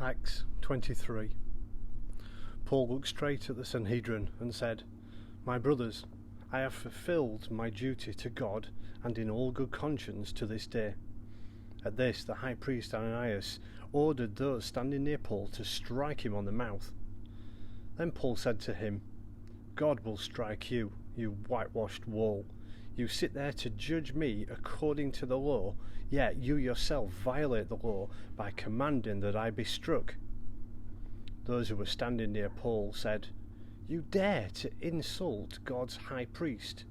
Acts 23. Paul looked straight at the Sanhedrin and said, "My brothers, I have fulfilled my duty to God and in all good conscience to this day." At this, the high priest Ananias ordered those standing near Paul to strike him on the mouth. Then Paul said to him, "God will strike you, you whitewashed wall. You sit there to judge me according to the law, yet you yourself violate the law by commanding that I be struck." Those who were standing near Paul said, "You dare to insult God's high priest?"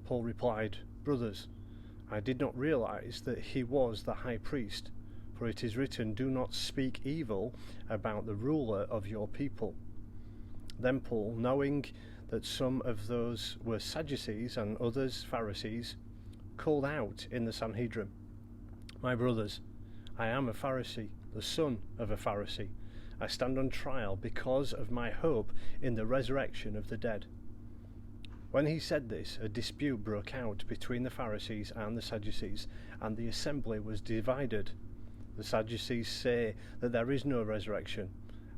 Paul replied, "Brothers, I did not realize that he was the high priest, for it is written, 'Do not speak evil about the ruler of your people.'" Then Paul, knowing that some of those were Sadducees and others Pharisees, called out in the Sanhedrin, "My brothers, I am a Pharisee, the son of a Pharisee. I stand on trial because of my hope in the resurrection of the dead." When he said this, a dispute broke out between the Pharisees and the Sadducees, and the assembly was divided. The Sadducees say that there is no resurrection,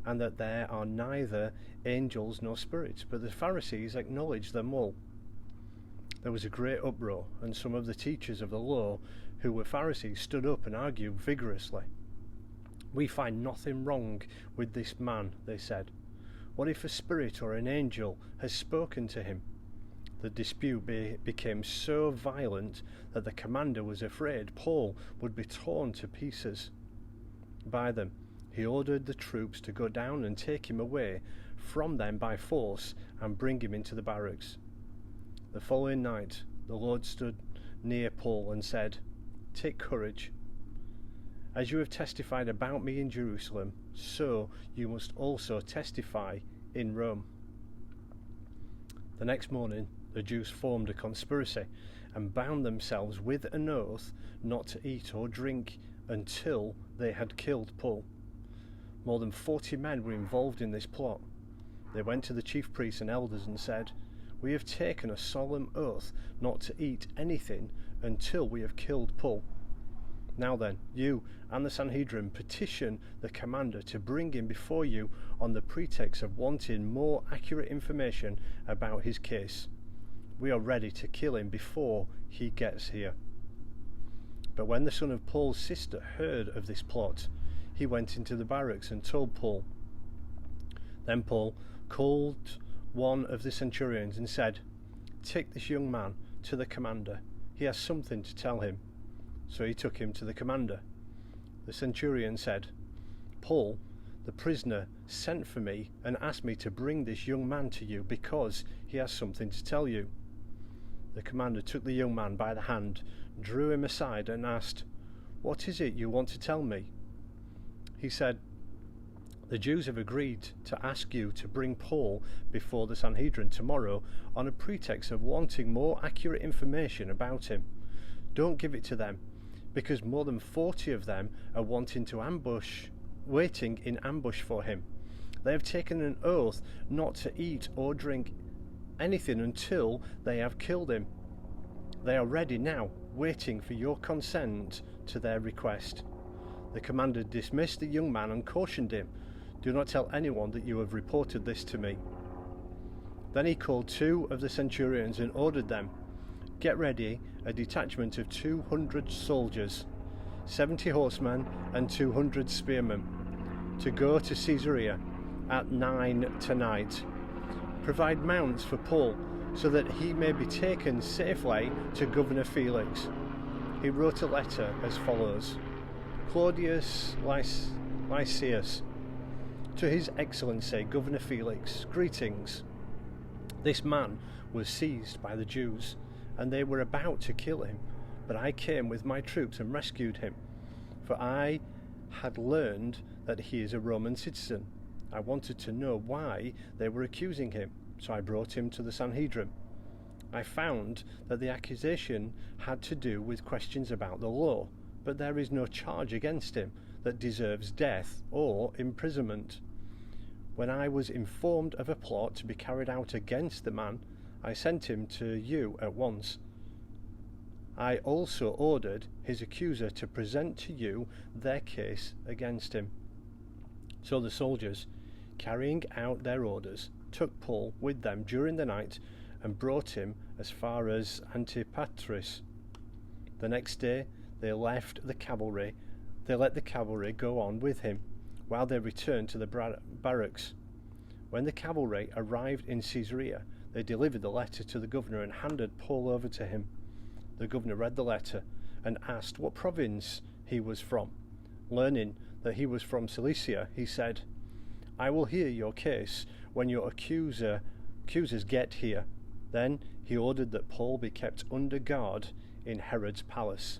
and that there are neither angels nor spirits, but the Pharisees acknowledge them all. There was a great uproar, and some of the teachers of the law, who were Pharisees, stood up and argued vigorously. "We find nothing wrong with this man," they said. "What if a spirit or an angel has spoken to him?" The dispute became so violent that the commander was afraid Paul would be torn to pieces by them. He ordered the troops to go down and take him away from them by force and bring him into the barracks. The following night, the Lord stood near Paul and said, "Take courage. As you have testified about me in Jerusalem, so you must also testify in Rome." The next morning, the Jews formed a conspiracy and bound themselves with an oath not to eat or drink until they had killed Paul. More than 40 men were involved in this plot. They went to the chief priests and elders and said, "We have taken a solemn oath not to eat anything until we have killed Paul. Now then, you and the Sanhedrin petition the commander to bring him before you on the pretext of wanting more accurate information about his case. We are ready to kill him before he gets here." But when the son of Paul's sister heard of this plot, he went into the barracks and told Paul. Then Paul called one of the centurions and said, "Take this young man to the commander. He has something to tell him." So he took him to the commander. The centurion said, "Paul, the prisoner, sent for me and asked me to bring this young man to you because he has something to tell you." The commander took the young man by the hand, drew him aside and asked, "What is it you want to tell me?" He said, "The Jews have agreed to ask you to bring Paul before the Sanhedrin tomorrow on a pretext of wanting more accurate information about him. Don't give it to them, because more than 40 of them are waiting in ambush for him. They have taken an oath not to eat or drink anything until they have killed him. They are ready now, waiting for your consent to their request." The commander dismissed the young man and cautioned him, "Do not tell anyone that you have reported this to me." Then he called 2 of the centurions and ordered them, "Get ready a detachment of 200 soldiers, 70 horsemen and 200 spearmen, to go to Caesarea at 9 tonight. Provide mounts for Paul, so that he may be taken safely to Governor Felix." He wrote a letter as follows: "Claudius Lysias, to His Excellency Governor Felix, greetings. This man was seized by the Jews, and they were about to kill him, but I came with my troops and rescued him, for I had learned that he is a Roman citizen. I wanted to know why they were accusing him, so I brought him to the Sanhedrin. I found that the accusation had to do with questions about the law, but there is no charge against him that deserves death or imprisonment. When I was informed of a plot to be carried out against the man, I sent him to you at once. I also ordered his accuser to present to you their case against him." So the soldiers, carrying out their orders, took Paul with them during the night and brought him as far as Antipatris. The next day they let the cavalry go on with him, while they returned to the barracks. When the cavalry arrived in Caesarea, they delivered the letter to the governor and handed Paul over to him. The governor read the letter and asked what province he was from. Learning that he was from Cilicia, he said, "I will hear your case when your accusers get here." Then he ordered that Paul be kept under guard in Herod's palace.